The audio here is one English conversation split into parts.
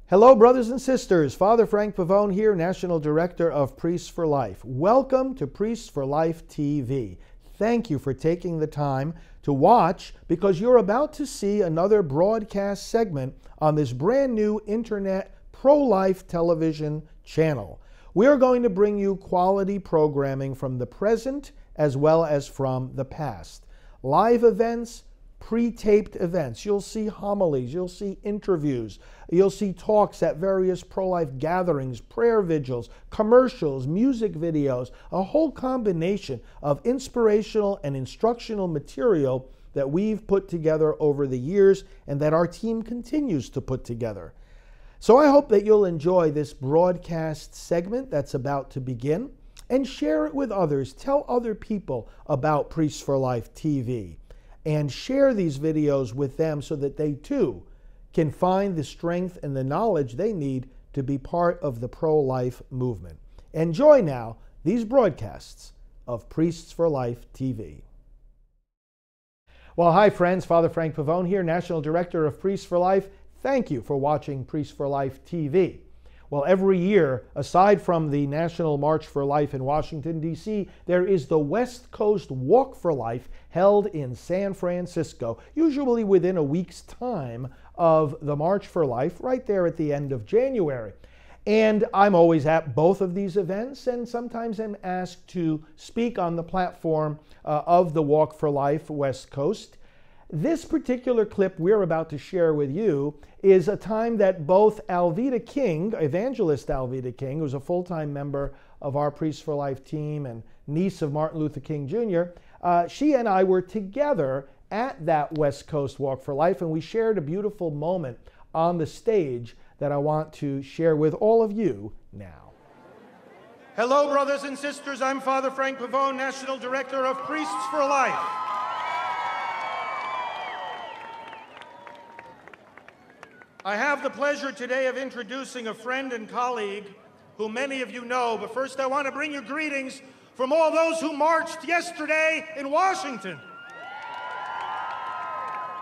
Hello, brothers and sisters. Father Frank Pavone here, National Director of Priests for Life. Welcome to Priests for Life TV. Thank you for taking the time to watch because you're about to see another broadcast segment on this brand new internet pro-life television channel. We are going to bring you quality programming from the present as well as from the past. Live events, pre-taped events. You'll see homilies, you'll see interviews, you'll see talks at various pro-life gatherings, prayer vigils, commercials, music videos, a whole combination of inspirational and instructional material that we've put together over the years and that our team continues to put together. So I hope that you'll enjoy this broadcast segment that's about to begin and share it with others. Tell other people about Priests for Life TV. And share these videos with them so that they too can find the strength and the knowledge they need to be part of the pro-life movement. Enjoy now these broadcasts of Priests for Life TV. Well, hi friends, Father Frank Pavone here, National Director of Priests for Life. Thank you for watching Priests for Life TV. Well, every year, aside from the National March for Life in Washington, D.C., there is the West Coast Walk for Life held in San Francisco, usually within a week's time of the March for Life, right there at the end of January. And I'm always at both of these events, and sometimes I'm asked to speak on the platform of the Walk for Life West Coast. This particular clip we're about to share with you is a time that both Alveda King, evangelist Alveda King, who's a full-time member of our Priests for Life team and niece of Martin Luther King Jr., she and I were together at that West Coast Walk for Life, and we shared a beautiful moment on the stage that I want to share with all of you now. Hello, brothers and sisters. I'm Father Frank Pavone, National Director of Priests for Life. I have the pleasure today of introducing a friend and colleague who many of you know, but first I want to bring you greetings from all those who marched yesterday in Washington.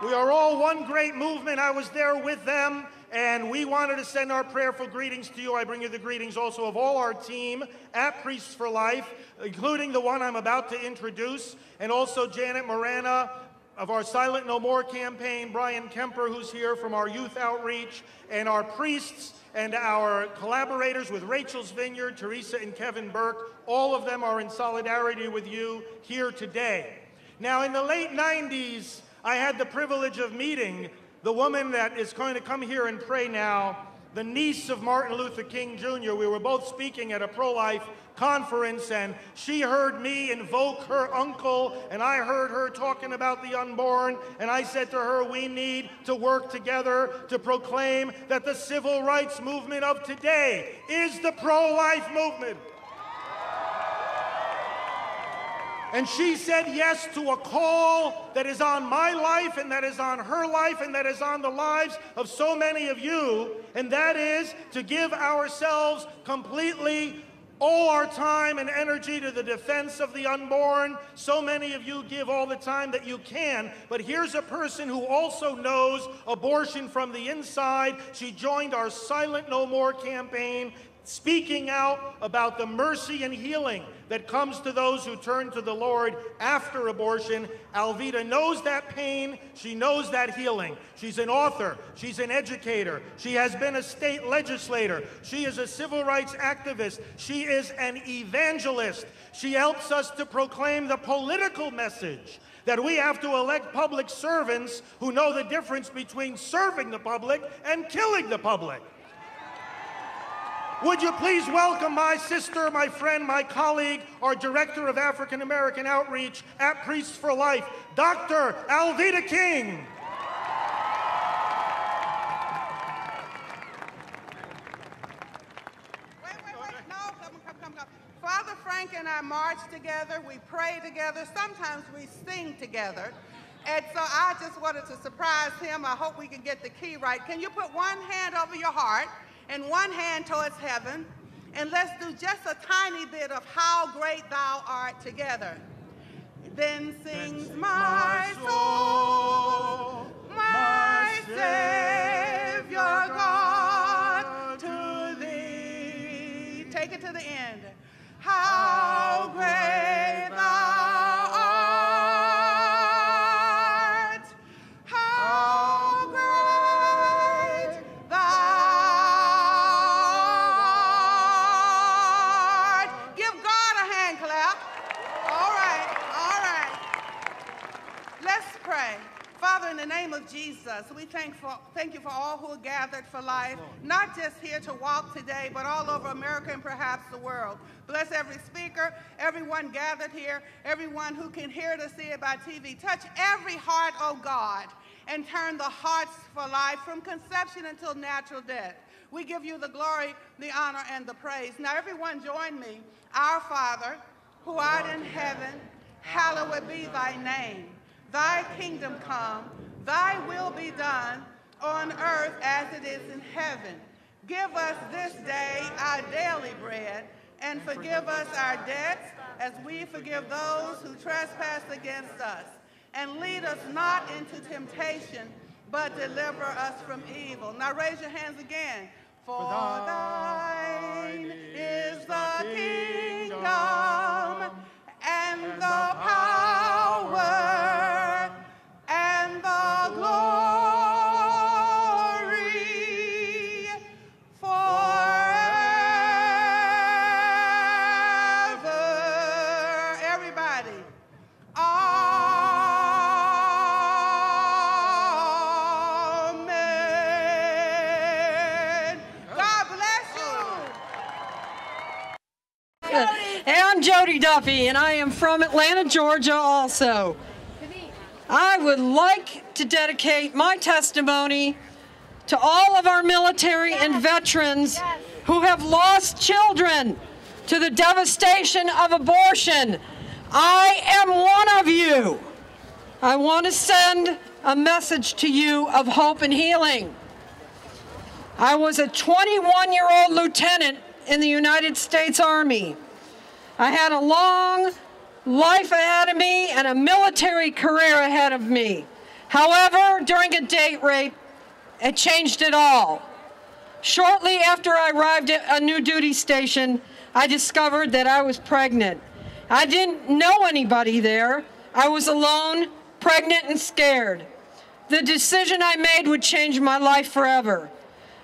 We are all one great movement. I was there with them, and we wanted to send our prayerful greetings to you. I bring you the greetings also of all our team at Priests for Life, including the one I'm about to introduce, and also Janet Morana, of our Silent No More campaign, Brian Kemper, who's here from our youth outreach, and our priests and our collaborators with Rachel's Vineyard, Teresa and Kevin Burke. All of them are in solidarity with you here today. Now, in the late 90s, I had the privilege of meeting the woman that is going to come here and pray now, the niece of Martin Luther King Jr. We were both speaking at a pro-life conference, and she heard me invoke her uncle, and I heard her talking about the unborn, and I said to her, we need to work together to proclaim that the civil rights movement of today is the pro-life movement. And she said yes to a call that is on my life, and that is on her life, and that is on the lives of so many of you, and that is to give ourselves completely all our time and energy to the defense of the unborn. So many of you give all the time that you can, but here's a person who also knows abortion from the inside. She joined our Silent No More campaign, speaking out about the mercy and healing that comes to those who turn to the Lord after abortion. Alveda knows that pain. She knows that healing. She's an author. She's an educator. She has been a state legislator. She is a civil rights activist. She is an evangelist. She helps us to proclaim the political message that we have to elect public servants who know the difference between serving the public and killing the public. Would you please welcome my sister, my friend, my colleague, our Director of African American Outreach at Priests for Life, Dr. Alveda King. Wait, no, come. Father Frank and I march together, we pray together, sometimes we sing together. And so I just wanted to surprise him. I hope we can get the key right. Can you put one hand over your heart and one hand towards heaven, and let's do just a tiny bit of How Great Thou Art together. Then sings my soul, my Savior God, Take it to the end. How great thou art. How great thou art. Give God a hand clap. All right, all right. Let's pray. Father, in the name of Jesus, we thank you for all who are gathered for life, not just here to walk today, but all over America and perhaps the world. Bless every speaker, everyone gathered here, everyone who can hear it or see it by TV. Touch every heart, oh God, and turn the hearts for life from conception until natural death. We give you the glory, the honor, and the praise. Now everyone join me. Our Father, who art in heaven, hallowed be thy name. Thy kingdom come, thy will be done on earth as it is in heaven. Give us this day our daily bread, and forgive us our debts as we forgive those who trespass against us. And lead us not into temptation, but deliver us from evil. Now raise your hands again. For thine is the kingdom and the power and the glory forever. Everybody. Amen. God bless you. Hey, I'm Jody Duffy, and I am from Atlanta, Georgia also. I would like to dedicate my testimony to all of our military and veterans who have lost children to the devastation of abortion. I am one of you. I want to send a message to you of hope and healing. I was a 21-year-old lieutenant in the United States Army. I had a long life ahead of me and a military career ahead of me. However, during a date rape, it changed it all. Shortly after I arrived at a new duty station, I discovered that I was pregnant. I didn't know anybody there. I was alone, pregnant, and scared. The decision I made would change my life forever.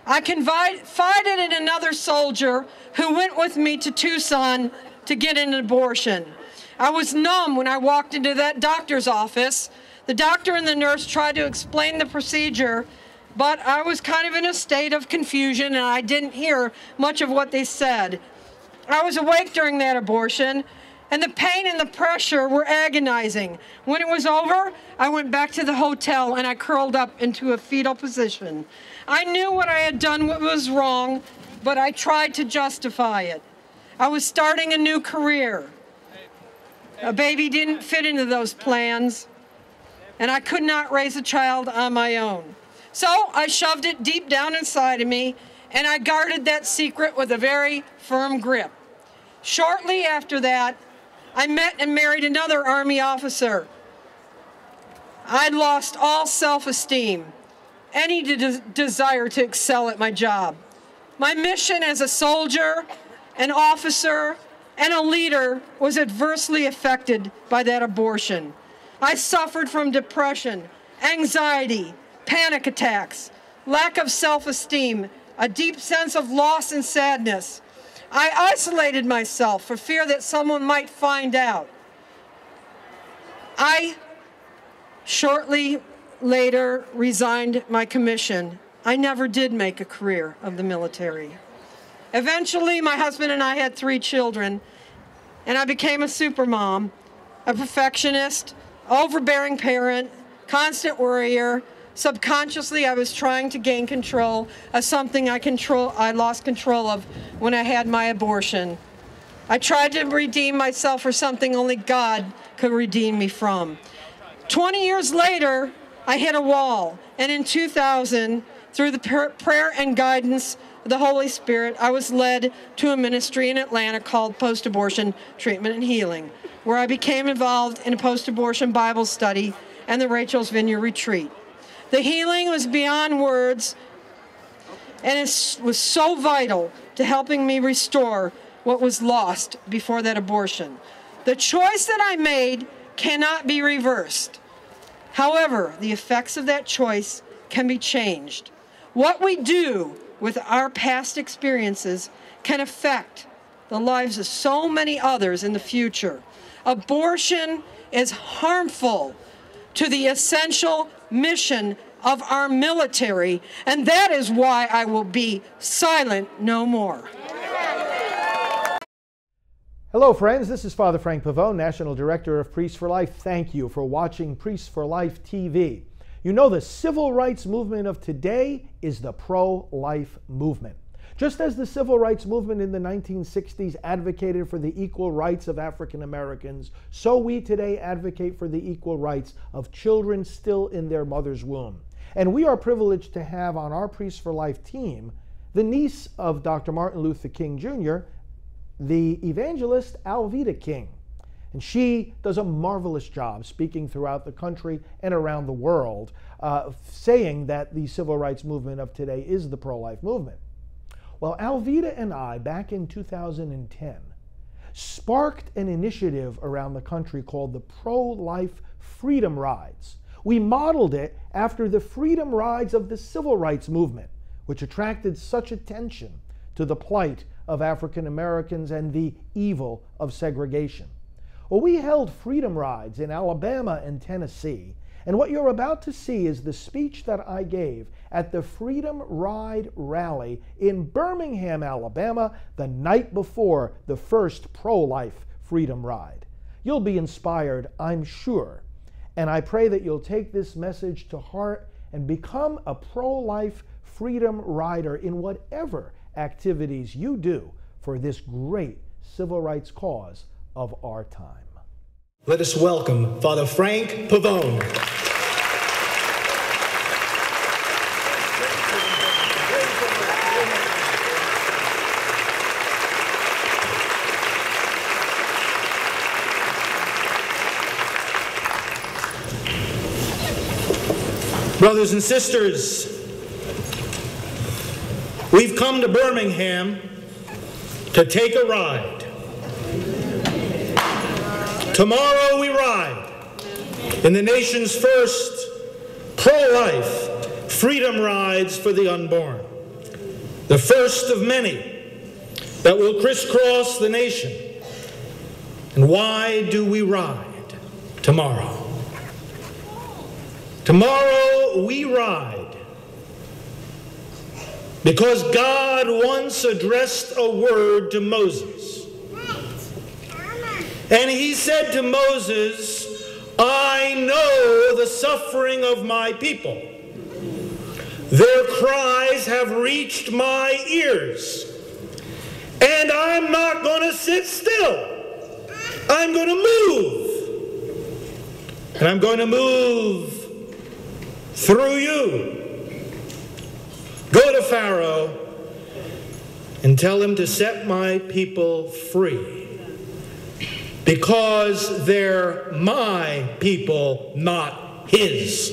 I confided in another soldier who went with me to Tucson to get an abortion. I was numb when I walked into that doctor's office. The doctor and the nurse tried to explain the procedure, but I was kind of in a state of confusion and I didn't hear much of what they said. I was awake during that abortion, and the pain and the pressure were agonizing. When it was over, I went back to the hotel and I curled up into a fetal position. I knew what I had done was wrong, but I tried to justify it. I was starting a new career. A baby didn't fit into those plans, and I could not raise a child on my own. So I shoved it deep down inside of me, and I guarded that secret with a very firm grip. Shortly after that, I met and married another Army officer. I'd lost all self-esteem, any desire to excel at my job. My mission as a soldier, an officer, and a leader was adversely affected by that abortion. I suffered from depression, anxiety, panic attacks, lack of self-esteem, a deep sense of loss and sadness. I isolated myself for fear that someone might find out. I shortly later resigned my commission. I never did make a career of the military. Eventually, my husband and I had 3 children, and I became a supermom, a perfectionist, overbearing parent, constant worrier. Subconsciously, I was trying to gain control of something I lost control of when I had my abortion. I tried to redeem myself for something only God could redeem me from. 20 years later, I hit a wall, and in 2000, through the prayer and guidance of the Holy Spirit, I was led to a ministry in Atlanta called Post-Abortion Treatment and Healing, where I became involved in a post-abortion Bible study and the Rachel's Vineyard Retreat. The healing was beyond words, and it was so vital to helping me restore what was lost before that abortion. The choice that I made cannot be reversed. However, the effects of that choice can be changed. What we do with our past experiences can affect the lives of so many others in the future. Abortion is harmful to the essential mission of our military, and that is why I will be silent no more. Hello, friends. This is Father Frank Pavone, National Director of Priests for Life. Thank you for watching Priests for Life TV. You know, the civil rights movement of today is the pro-life movement. Just as the civil rights movement in the 1960s advocated for the equal rights of African Americans, so we today advocate for the equal rights of children still in their mother's womb. And we are privileged to have on our Priests for Life team the niece of Dr. Martin Luther King Jr., the evangelist Alveda King. And she does a marvelous job speaking throughout the country and around the world, saying that the civil rights movement of today is the pro-life movement. Well, Alveda and I, back in 2010, sparked an initiative around the country called the Pro-Life Freedom Rides. We modeled it after the freedom rides of the civil rights movement, which attracted such attention to the plight of African Americans and the evil of segregation. Well, we held freedom rides in Alabama and Tennessee, and what you're about to see is the speech that I gave at the Freedom Ride rally in Birmingham, Alabama, the night before the first pro-life Freedom Ride. You'll be inspired, I'm sure, and I pray that you'll take this message to heart and become a pro-life freedom rider in whatever activities you do for this great civil rights cause of our time. Let us welcome Father Frank Pavone. Brothers and sisters, we've come to Birmingham to take a ride. Tomorrow we ride in the nation's first pro-life freedom rides for the unborn, the first of many that will crisscross the nation. And why do we ride tomorrow? Tomorrow we ride because God once addressed a word to Moses. And he said to Moses, I know the suffering of my people. Their cries have reached my ears. And I'm not going to sit still. I'm going to move. And I'm going to move through you. Go to Pharaoh and tell him to set my people free. Because they're my people, not his.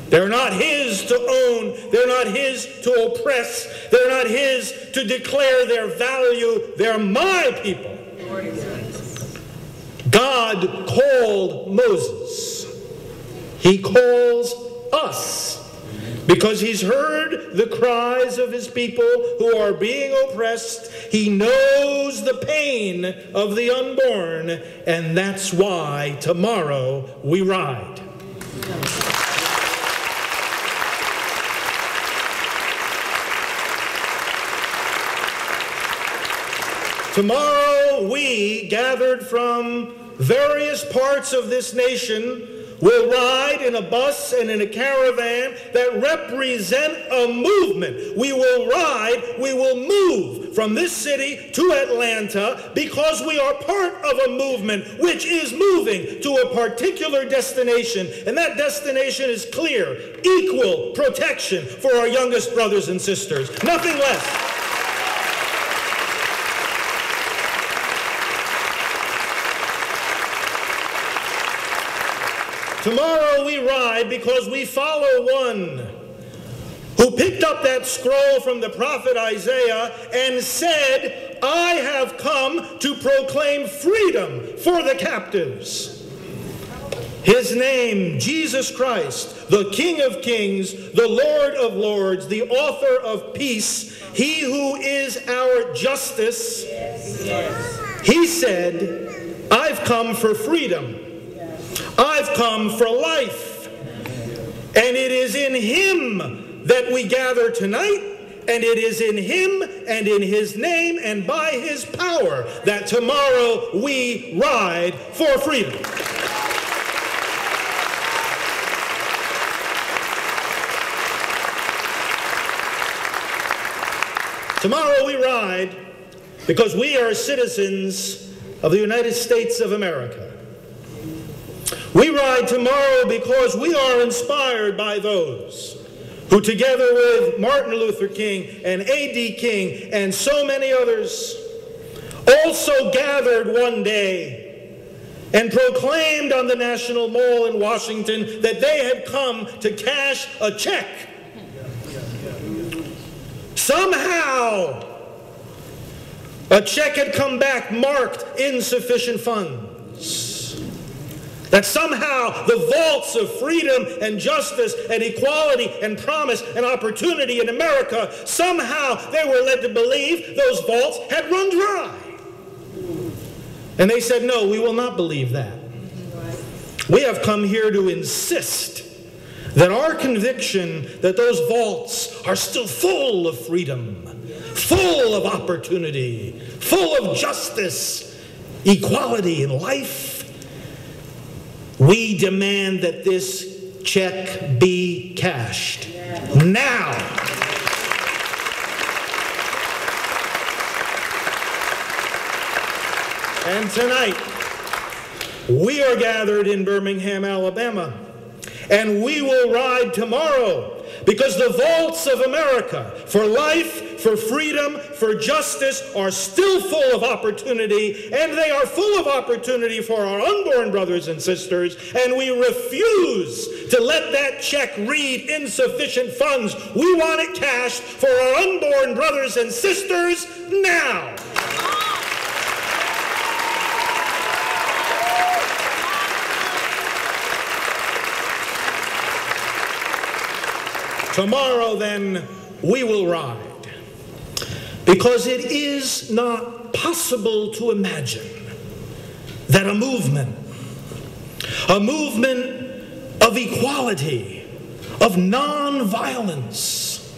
They're not his to own. They're not his to oppress. They're not his to declare their value. They're my people. God called Moses. He calls us. Because he's heard the cries of his people who are being oppressed. He knows the pain of the unborn, and that's why tomorrow we ride. Tomorrow we, gathered from various parts of this nation, will ride in a bus and in a caravan that represent a movement. We will ride, we will move from this city to Atlanta because we are part of a movement which is moving to a particular destination. And that destination is clear: equal protection for our youngest brothers and sisters. Nothing less. Tomorrow we ride because we follow one who picked up that scroll from the prophet Isaiah and said, I have come to proclaim freedom for the captives. His name, Jesus Christ, the King of Kings, the Lord of Lords, the author of peace, he who is our justice, he said, I've come for freedom. I've come for life. And it is in him that we gather tonight, and it is in him and in his name and by his power that tomorrow we ride for freedom. Tomorrow we ride because we are citizens of the United States of America. We ride tomorrow because we are inspired by those who, together with Martin Luther King and A.D. King and so many others, also gathered one day and proclaimed on the National Mall in Washington that they had come to cash a check. Somehow, a check had come back marked insufficient funds. That somehow the vaults of freedom and justice and equality and promise and opportunity in America, somehow they were led to believe those vaults had run dry. And they said, no, we will not believe that. We have come here to insist that our conviction that those vaults are still full of freedom, full of opportunity, full of justice, equality, and life, we demand that this check be cashed now. And tonight, we are gathered in Birmingham, Alabama, and we will ride tomorrow because the vaults of America for life, for freedom, for justice are still full of opportunity, and they are full of opportunity for our unborn brothers and sisters, and we refuse to let that check read insufficient funds. We want it cashed for our unborn brothers and sisters now. Tomorrow, then, we will ride, because it is not possible to imagine that a movement of equality, of nonviolence,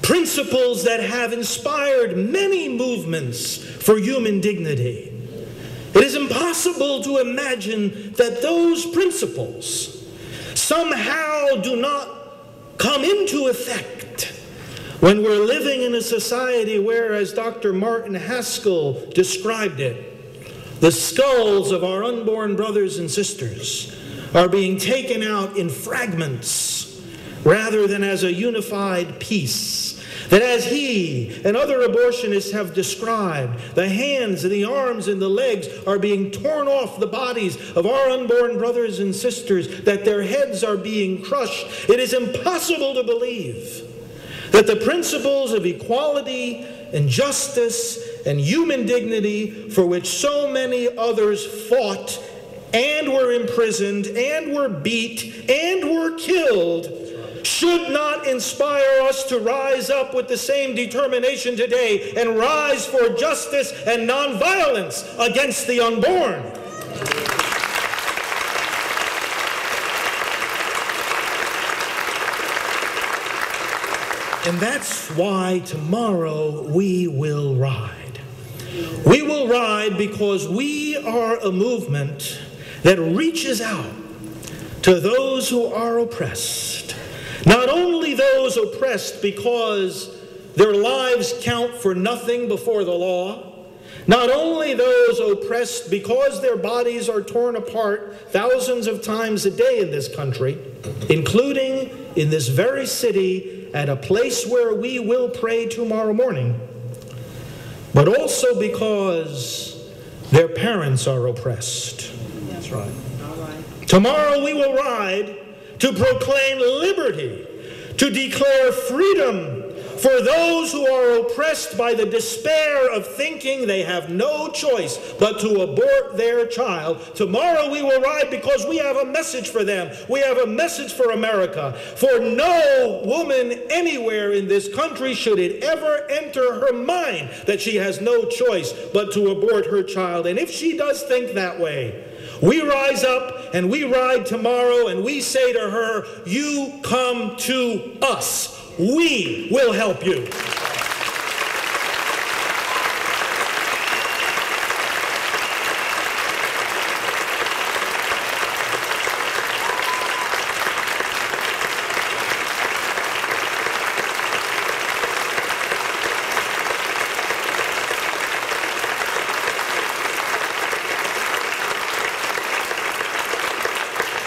principles that have inspired many movements for human dignity. It is impossible to imagine that those principles somehow do not come into effect when we're living in a society where, as Dr. Martin Haskell described it, the skulls of our unborn brothers and sisters are being taken out in fragments rather than as a unified piece. That as he and other abortionists have described, the hands and the arms and the legs are being torn off the bodies of our unborn brothers and sisters, that their heads are being crushed. It is impossible to believe that the principles of equality and justice and human dignity for which so many others fought and were imprisoned and were beat and were killed should not inspire us to rise up with the same determination today and rise for justice and nonviolence against the unborn. And that's why tomorrow we will ride. We will ride because we are a movement that reaches out to those who are oppressed. Not only those oppressed because their lives count for nothing before the law, not only those oppressed because their bodies are torn apart thousands of times a day in this country, including in this very city at a place where we will pray tomorrow morning, but also because their parents are oppressed. That's right. Tomorrow we will ride to proclaim liberty to declare freedom for those who are oppressed by the despair of thinking they have no choice but to abort their child. Tomorrow we will ride because we have a message for them. We have a message for America. For no woman anywhere in this country should it ever enter her mind that she has no choice but to abort her child. And if she does think that way, we rise up and we ride tomorrow and we say to her, you come to us. We will help you.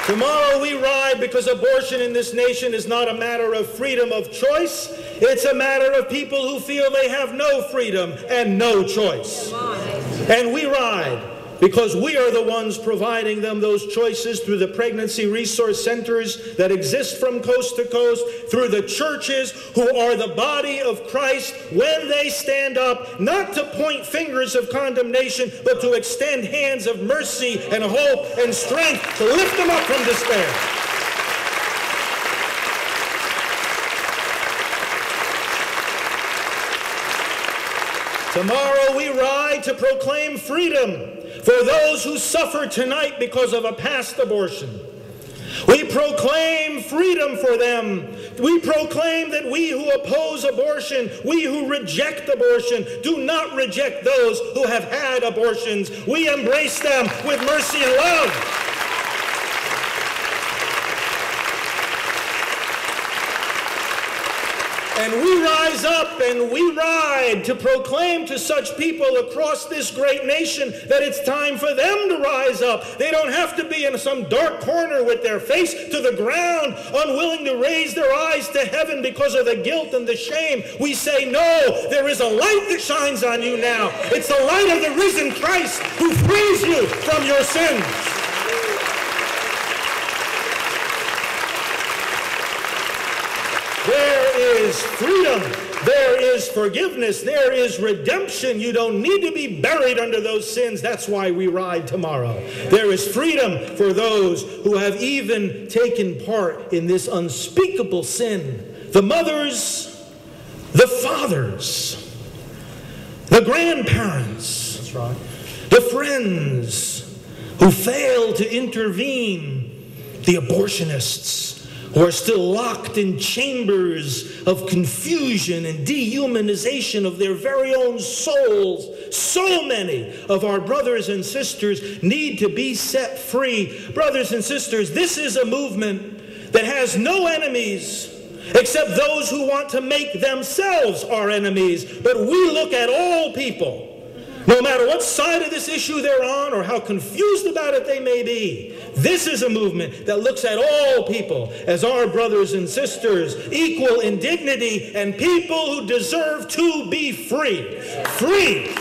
Tomorrow we ride because abortion in this nation is not a matter of freedom of choice. It's a matter of people who feel they have no freedom and no choice. And we ride because we are the ones providing them those choices through the pregnancy resource centers that exist from coast to coast, through the churches who are the body of Christ when they stand up, not to point fingers of condemnation, but to extend hands of mercy and hope and strength to lift them up from despair. Tomorrow we ride to proclaim freedom for those who suffer tonight because of a past abortion. We proclaim freedom for them. We proclaim that we who oppose abortion, we who reject abortion, do not reject those who have had abortions. We embrace them with mercy and love. And we rise up and we ride to proclaim to such people across this great nation that it's time for them to rise up. They don't have to be in some dark corner with their face to the ground, unwilling to raise their eyes to heaven because of the guilt and the shame. We say, no, there is a light that shines on you now. It's the light of the risen Christ who frees you from your sins. There is freedom. There is forgiveness. There is redemption. You don't need to be buried under those sins. That's why we ride tomorrow. There is freedom for those who have even taken part in this unspeakable sin. The mothers, the fathers, the grandparents, that's right, the friends who fail to intervene, the abortionists, who are still locked in chambers of confusion and dehumanization of their very own souls. So many of our brothers and sisters need to be set free. Brothers and sisters, this is a movement that has no enemies except those who want to make themselves our enemies. But we look at all people, no matter what side of this issue they're on or how confused about it they may be. This is a movement that looks at all people as our brothers and sisters, equal in dignity, and people who deserve to be free. Free!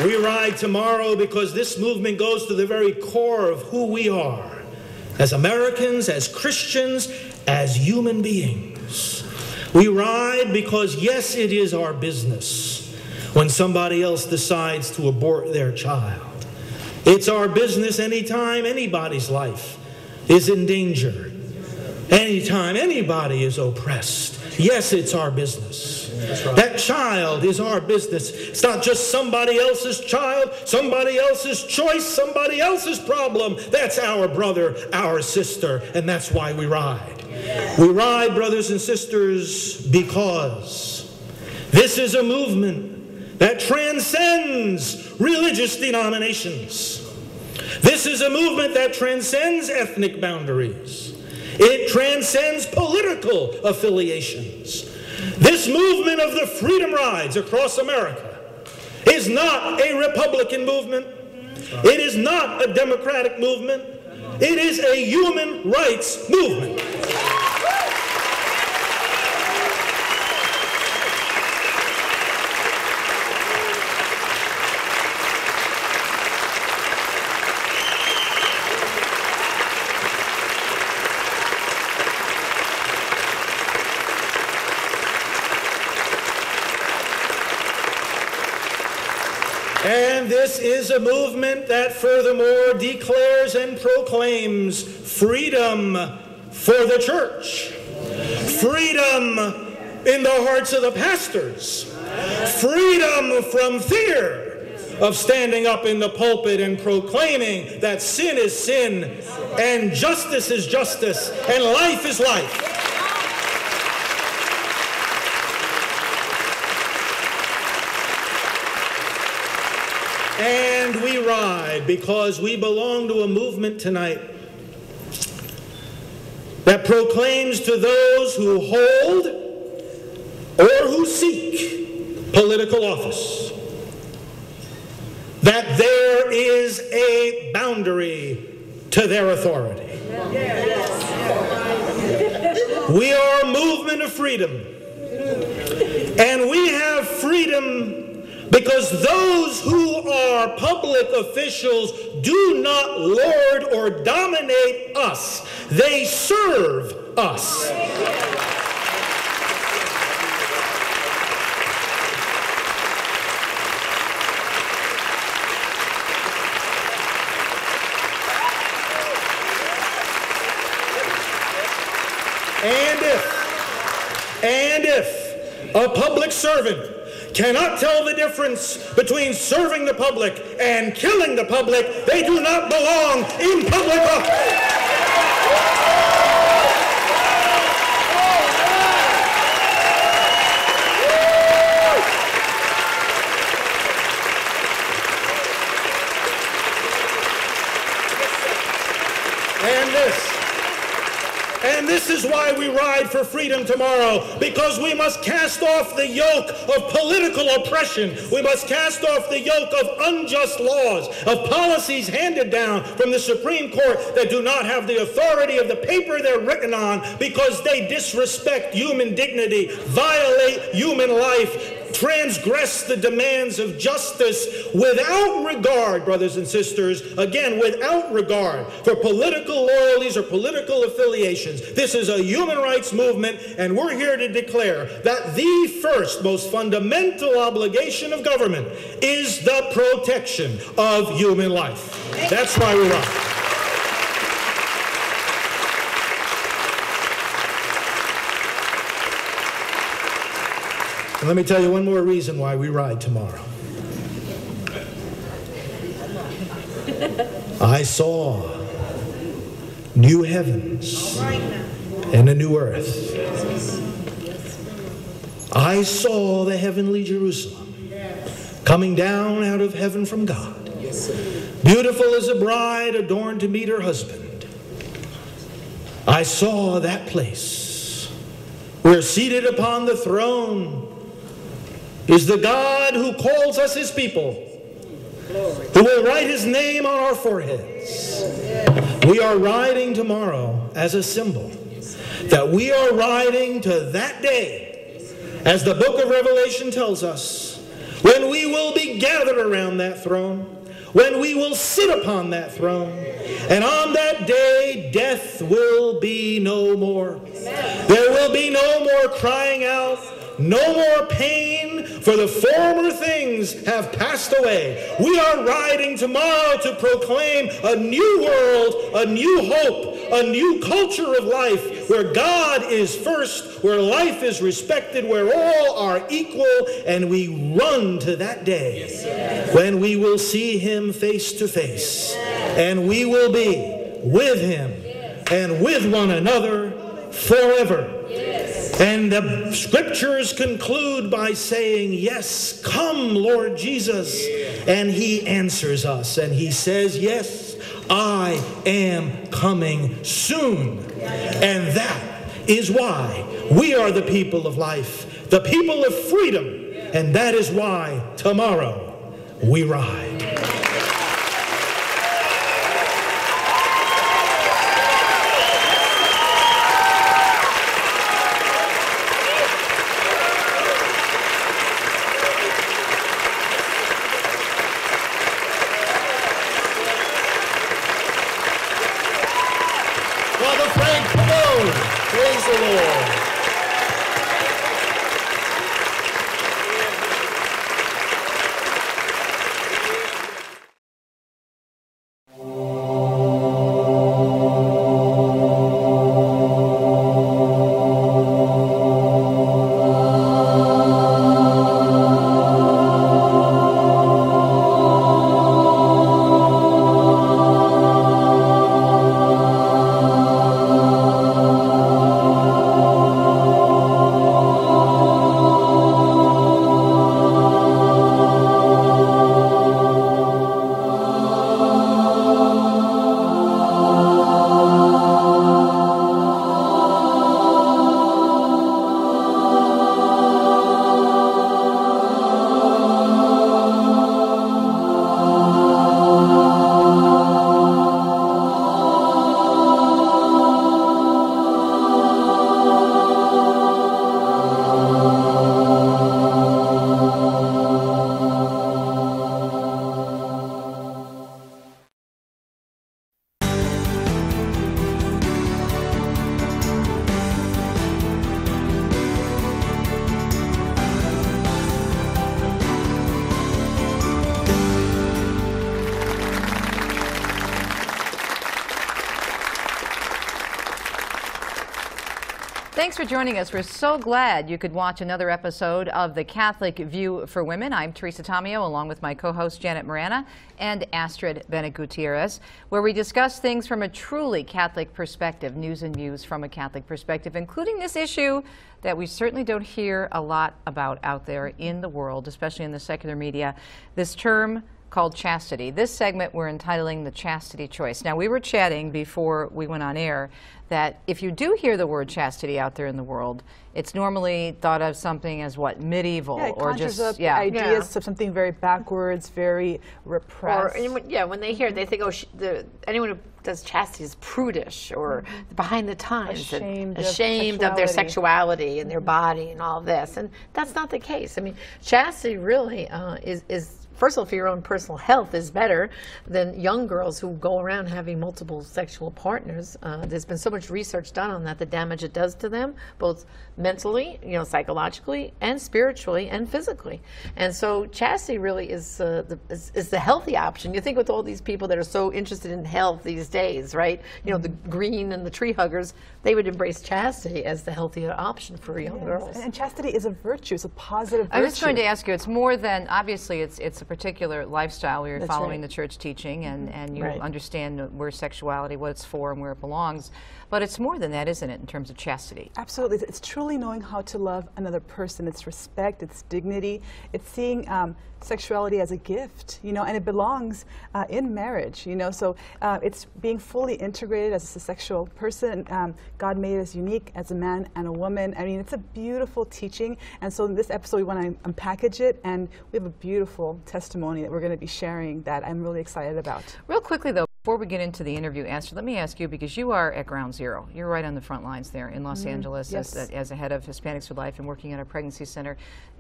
We ride tomorrow because this movement goes to the very core of who we are as Americans, as Christians, as human beings. We ride because, yes, it is our business when somebody else decides to abort their child. It's our business anytime anybody's life is in danger. Anytime anybody is oppressed. Yes, it's our business. Right. That child is our business. It's not just somebody else's child, somebody else's choice, somebody else's problem. That's our brother, our sister, and that's why we ride. We ride, brothers and sisters, because this is a movement that transcends religious denominations. This is a movement that transcends ethnic boundaries. It transcends political affiliations. This movement of the Freedom Rides across America is not a Republican movement. It is not a Democratic movement. It is a human rights movement. this is a movement that furthermore declares and proclaims freedom for the church, freedom in the hearts of the pastors, freedom from fear of standing up in the pulpit and proclaiming that sin is sin and justice is justice and life is life. And we ride because we belong to a movement tonight that proclaims to those who hold or who seek political office that there is a boundary to their authority. We are a movement of freedom. And we have freedom because those who are public officials do not lord or dominate us. They serve us. And if a public servant cannot tell the difference between serving the public and killing the public, they do not belong in public office. And this is why we ride for freedom tomorrow, because we must cast off the yoke of political oppression. We must cast off the yoke of unjust laws, of policies handed down from the Supreme Court that do not have the authority of the paper they're written on, because they disrespect human dignity, violate human life, transgress the demands of justice without regard, brothers and sisters, again, without regard for political loyalties or political affiliations. This is a human rights movement, and we're here to declare that the first, most fundamental obligation of government is the protection of human life. That's why we're up. And let me tell you one more reason why we ride tomorrow. I saw new heavens and a new earth. I saw the heavenly Jerusalem coming down out of heaven from God, beautiful as a bride adorned to meet her husband. I saw that place where seated upon the throne is the God who calls us his people, who will write his name on our foreheads. We are riding tomorrow as a symbol that we are riding to that day, as the book of Revelation tells us, when we will be gathered around that throne, when we will sit upon that throne, and on that day death will be no more. There will be no more crying out, no more pain, for the former things have passed away. We are riding tomorrow to proclaim a new world, a new hope, a new culture of life, where God is first, where life is respected, where all are equal, and we run to that day when we will see him face to face, and we will be with him and with one another forever. And the scriptures conclude by saying, yes, come, Lord Jesus. And he answers us, and he says, yes, I am coming soon. And that is why we are the people of life, the people of freedom. And that is why tomorrow we ride. Praise the Lord. Thanks for joining us. We're so glad you could watch another episode of The Catholic View for Women. I'm Teresa Tomeo, along with my co-host Janet Marana and Astrid Bennett Gutierrez, where we discuss things from a truly Catholic perspective, news and views from a Catholic perspective, including this issue that we certainly don't hear a lot about out there in the world, especially in the secular media, this term called chastity. This segment we're entitling The Chastity Choice. Now, we were chatting before we went on air that if you do hear the word chastity out there in the world, it's normally thought of something as what, medieval, it or conjures just up ideas of something very backwards, very repressed. Or, when they hear it, they think, oh, anyone who does chastity is prudish or behind the times, ashamed of their sexuality and their body and all of this. And that's not the case. I mean, chastity really is first of all, for your own personal health, is better than young girls who go around having multiple sexual partners. There's been so much research done on that, the damage it does to them, both mentally, psychologically, and spiritually, and physically. And so chastity really is the healthy option. You think with all these people that are so interested in health these days, right? The green and the tree huggers, they would embrace chastity as the healthier option for young girls. And chastity is a virtue. It's a positive virtue. I was going to ask you, it's more than, obviously, it's a particular lifestyle where you're following the church teaching and you understand where sexuality, what it's for and where it belongs. But it's more than that, isn't it, in terms of chastity? Absolutely. It's truly knowing how to love another person. It's respect, it's dignity. It's seeing sexuality as a gift, and it belongs in marriage, So it's being fully integrated as a sexual person. God made us unique as a man and a woman. I mean, it's a beautiful teaching. And so in this episode, we want to unpackage it, and we have a beautiful testimony that we're going to be sharing that I'm really excited about. Real quickly, though, before we get into the interview, Astrid, let me ask you, because you are at ground zero. You're right on the front lines there in Los Angeles as a head of Hispanics for Life and working at a pregnancy center.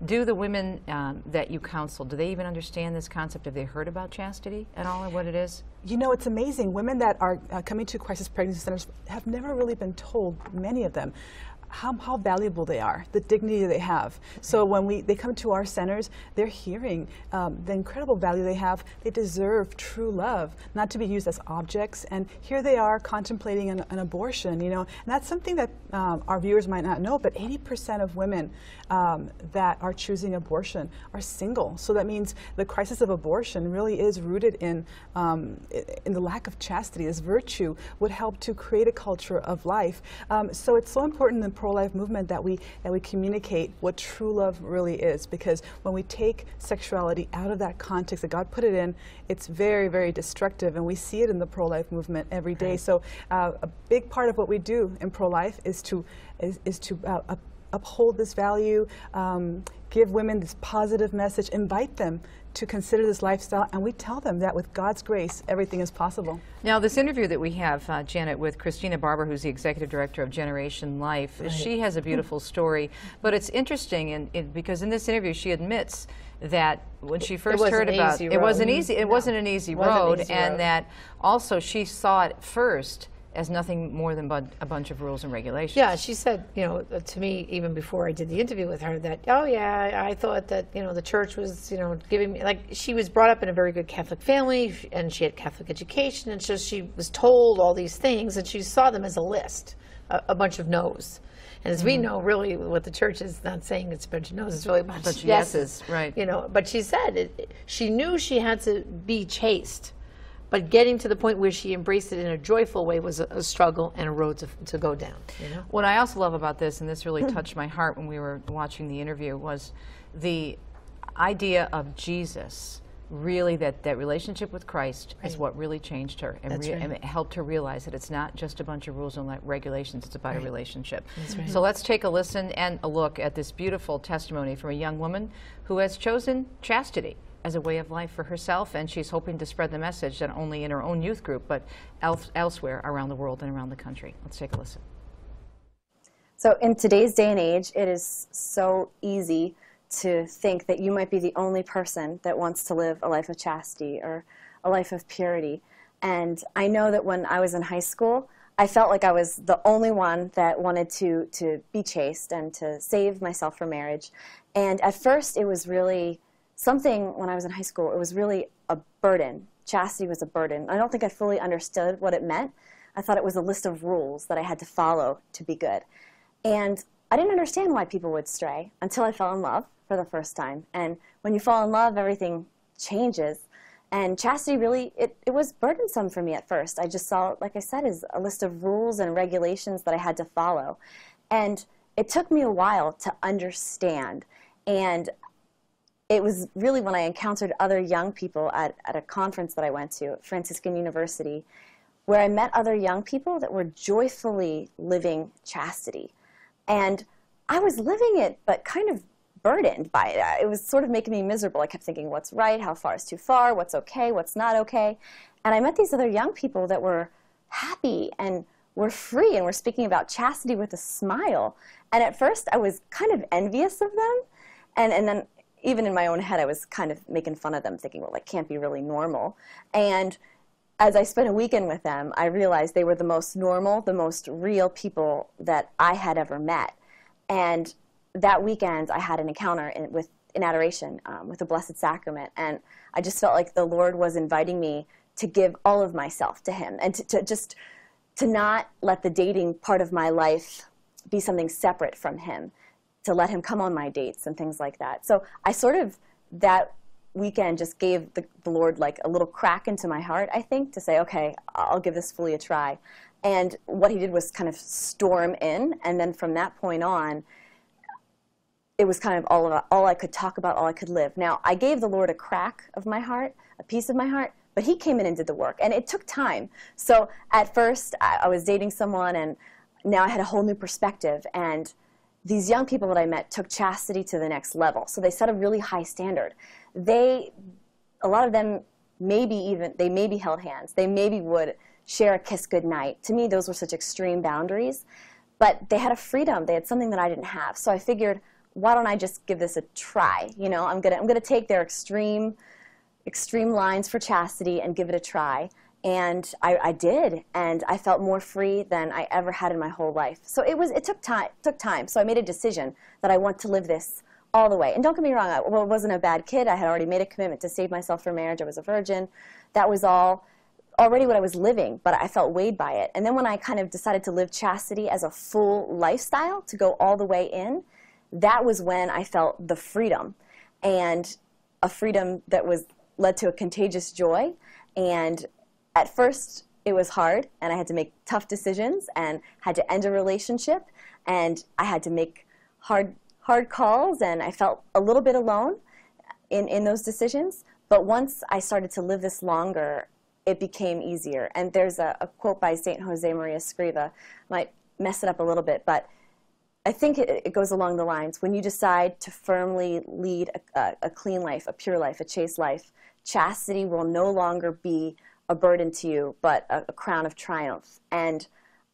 Do the women that you counsel, do they even understand this concept? Have they heard about chastity at all or what it is? It's amazing. Women that are coming to crisis pregnancy centers have never really been told, many of them, how valuable they are, the dignity they have. So when they come to our centers, they're hearing the incredible value they have. They deserve true love, not to be used as objects. And here they are contemplating an abortion, And that's something that our viewers might not know, but 80% of women that are choosing abortion are single. So that means the crisis of abortion really is rooted in the lack of chastity. This virtue would help to create a culture of life. So it's so important in the pro-life movement that we communicate what true love really is, because when we take sexuality out of that context that God put it in, it's very, very destructive, and we see it in the pro-life movement every day. So a big part of what we do in pro-life is to uphold this value, give women this positive message, invite them to consider this lifestyle, and we tell them that with God's grace, everything is possible. Now, this interview that we have, Janet, with Christina Barber, who's the executive director of Generation Life, she has a beautiful story, but it's interesting because in this interview she admits that when she first heard about it, it wasn't an easy road, and that also she saw it first as nothing more than a bunch of rules and regulations. Yeah, she said, to me, even before I did the interview with her, that, oh yeah, I thought that, the church was, giving me, like, she was brought up in a very good Catholic family, and she had Catholic education, and so she was told all these things, and she saw them as a list, a bunch of no's. And as we know, really, what the church is not saying it's a bunch of no's, it's really a bunch of yeses. Right. But she said she knew she had to be chaste, but getting to the point where she embraced it in a joyful way was a struggle and a road to go down. What I also love about this, and this really touched my heart when we were watching the interview, was the idea of Jesus. Really, that relationship with Christ is what really changed her and it helped her realize that it's not just a bunch of rules and regulations, it's about a relationship. So let's take a listen and a look at this beautiful testimony from a young woman who has chosen chastity as a way of life for herself, and she's hoping to spread the message not only in her own youth group, but elsewhere around the world and around the country. Let's take a listen. So in today's day and age, it is so easy to think that you might be the only person that wants to live a life of chastity or a life of purity. And I know that when I was in high school, I felt like I was the only one that wanted to be chaste and to save myself for marriage. And at first it was really something, when I was in high school, it was really a burden. Chastity was a burden. I don't think I fully understood what it meant. I thought it was a list of rules that I had to follow to be good. And I didn't understand why people would stray until I fell in love for the first time. And when you fall in love, everything changes. And chastity really, it was burdensome for me at first. I just saw it, like I said, as a list of rules and regulations that I had to follow. And it took me a while to understand. And it was really when I encountered other young people at a conference that I went to at Franciscan University, where I met other young people that were joyfully living chastity. And I was living it, but kind of burdened by it. It was sort of making me miserable. I kept thinking, what's right? How far is too far? What's okay? What's not okay? And I met these other young people that were happy and were free and were speaking about chastity with a smile. And at first, I was kind of envious of them. And then even in my own head, I was kind of making fun of them, thinking, well, that can't be really normal. And as I spent a weekend with them, I realized they were the most normal, the most real people that I had ever met. And that weekend, I had an encounter in adoration with the Blessed Sacrament. And I just felt like the Lord was inviting me to give all of myself to Him and to not let the dating part of my life be something separate from Him, to let Him come on my dates and things like that. So I sort of, that weekend just gave the Lord like a little crack into my heart, I think, to say, okay, I'll give this fully a try. And what He did was kind of storm in, and then from that point on, it was kind of all I could talk about, all I could live. Now, I gave the Lord a crack of my heart, a piece of my heart, but He came in and did the work, and it took time. So at first, I was dating someone, and now I had a whole new perspective, and these young people that I met took chastity to the next level. So they set a really high standard. A lot of them they maybe held hands. They maybe would share a kiss goodnight. To me, those were such extreme boundaries. But they had a freedom. They had something that I didn't have. So I figured, why don't I just give this a try? You know, I'm gonna take their extreme lines for chastity and give it a try. And I did, and I felt more free than I ever had in my whole life. So it took time. So I made a decision that I want to live this all the way. And don't get me wrong, I wasn't a bad kid. I had already made a commitment to save myself for marriage. I was a virgin. That was already what I was living, but I felt weighed by it. And then when I kind of decided to live chastity as a full lifestyle, to go all the way in, that was when I felt the freedom, and a freedom that led to a contagious joy. And at first, it was hard, and I had to make tough decisions, and had to end a relationship, and I had to make hard calls, and I felt a little bit alone in those decisions. But once I started to live this longer, it became easier. And there's a quote by St. Jose Maria Escriva. Might mess it up a little bit, but I think it goes along the lines, when you decide to firmly lead a clean life, a pure life, a chaste life, chastity will no longer be a burden to you, but a crown of triumph. And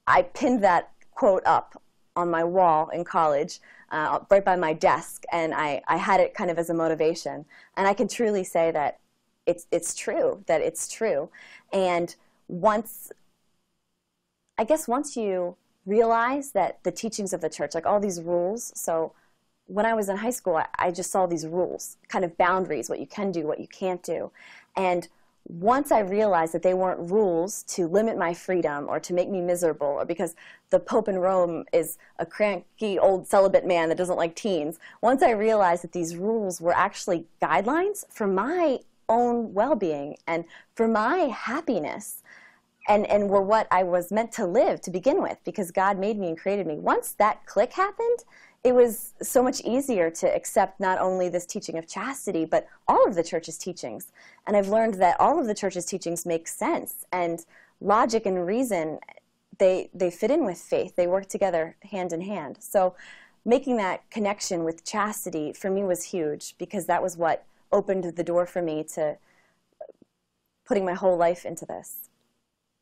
I pinned that quote up on my wall in college, right by my desk, and I had it kind of as a motivation. And I can truly say that it's true, that it's true. And once you realize that the teachings of the church, like all these rules, so when I was in high school, I just saw these rules, kind of boundaries, what you can do, what you can't do. And once I realized that they weren't rules to limit my freedom or to make me miserable, or because the Pope in Rome is a cranky old celibate man that doesn't like teens, once I realized that these rules were actually guidelines for my own well-being and for my happiness, and were what I was meant to live to begin with, because God made me and created me. Once that click happened, it was so much easier to accept not only this teaching of chastity, but all of the church's teachings. And I've learned that all of the church's teachings make sense, and logic and reason, they fit in with faith. They work together hand in hand. So making that connection with chastity for me was huge, because that was what opened the door for me to putting my whole life into this.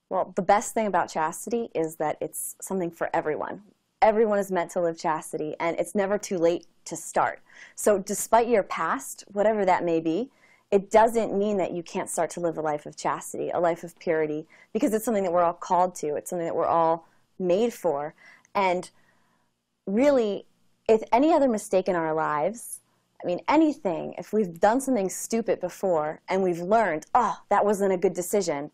Well, the best thing about chastity is that it's something for everyone. Everyone is meant to live chastity, and it's never too late to start. So despite your past, whatever that may be, it doesn't mean that you can't start to live a life of chastity, a life of purity, because it's something that we're all called to. It's something that we're all made for. And really, if any other mistake in our lives, I mean, anything, if we've done something stupid before and we've learned, oh, that wasn't a good decision,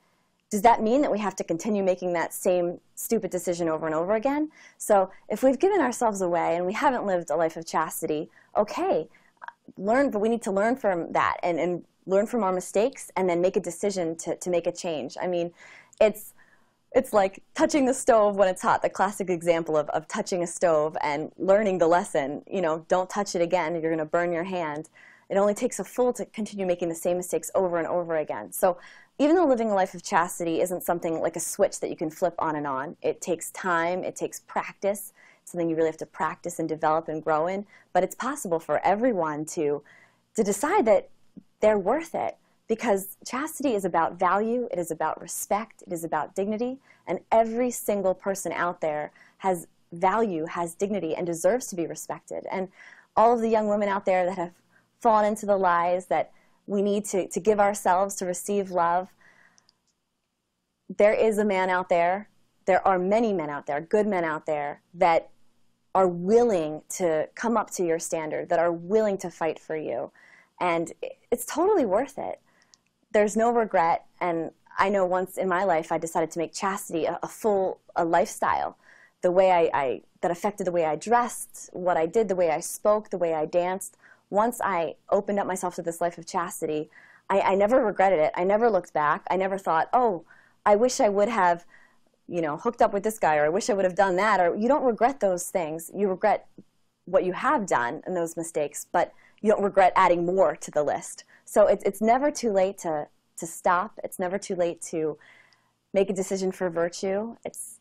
does that mean that we have to continue making that same stupid decision over and over again? So if we've given ourselves away and we haven't lived a life of chastity, okay, but we need to learn from that and learn from our mistakes and then make a decision to make a change. I mean, it's like touching the stove when it's hot, the classic example of touching a stove and learning the lesson, you know, don't touch it again, you're going to burn your hand. It only takes a fool to continue making the same mistakes over and over again. So even though living a life of chastity isn't something like a switch that you can flip on and on, it takes time, it takes practice, it's something you really have to practice and develop and grow in, but it's possible for everyone to decide that they're worth it, because chastity is about value, it is about respect, it is about dignity, and every single person out there has value, has dignity, and deserves to be respected. And all of the young women out there that have fallen into the lies that we need to give ourselves to receive love. There is a man out there, there are many men out there, good men out there, that are willing to come up to your standard, that are willing to fight for you. And it's totally worth it. There's no regret. And I know once in my life I decided to make chastity a lifestyle. The way that affected the way I dressed, what I did, the way I spoke, the way I danced. Once I opened up myself to this life of chastity, I never regretted it. I never looked back. I never thought, oh, I wish I would have, you know, hooked up with this guy, or I wish I would have done that. Or you don't regret those things. You regret what you have done and those mistakes, but you don't regret adding more to the list. So it's never too late to stop. It's never too late to make a decision for virtue. It's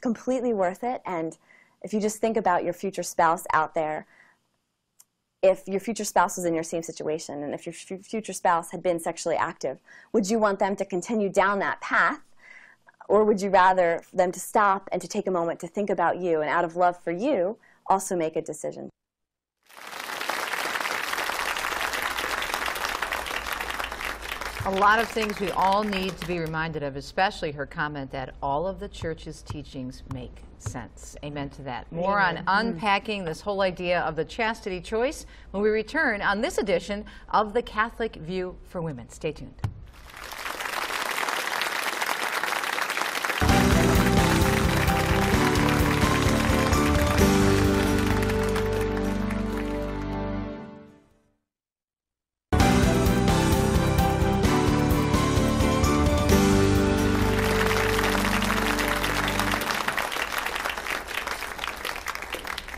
completely worth it. And if you just think about your future spouse out there, if your future spouse was in your same situation, and if your future spouse had been sexually active, would you want them to continue down that path, or would you rather them to stop and to take a moment to think about you, and out of love for you, also make a decision? A lot of things we all need to be reminded of, especially her comment that all of the church's teachings make sense. Amen to that. More on unpacking this whole idea of the chastity choice when we return on this edition of The Catholic View for Women. Stay tuned.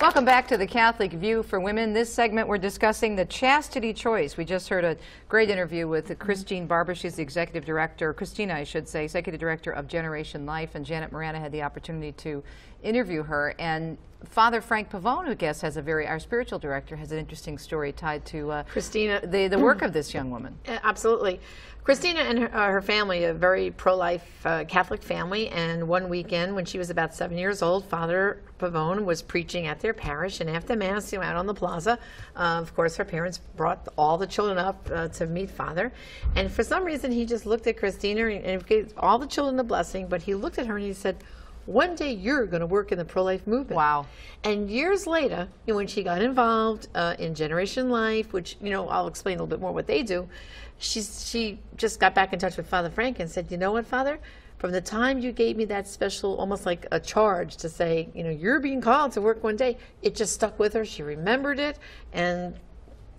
Welcome back to The Catholic View for Women. This segment we're discussing the chastity choice. We just heard a great interview with Christine Barber. She's the executive director, Christina I should say, executive director of Generation Life, and Janet Marana had the opportunity to interview her. And Father Frank Pavone, who guess has our spiritual director, has an interesting story tied to Christina, the work of this young woman. Absolutely. Christina and her family, a very pro-life Catholic family, and one weekend when she was about 7 years old, Father Pavone was preaching at their parish, and after Mass, out on the plaza, of course, her parents brought all the children up to meet Father, and for some reason, he just looked at Christina and gave all the children a blessing, but he looked at her and he said, one day you're going to work in the pro-life movement. Wow. And years later, when she got involved in Generation Life, which, I'll explain a little bit more what they do, she just got back in touch with Father Frank and said, you know what, Father? From the time you gave me that special, almost like a charge to say, you're being called to work one day, it just stuck with her. She remembered it, and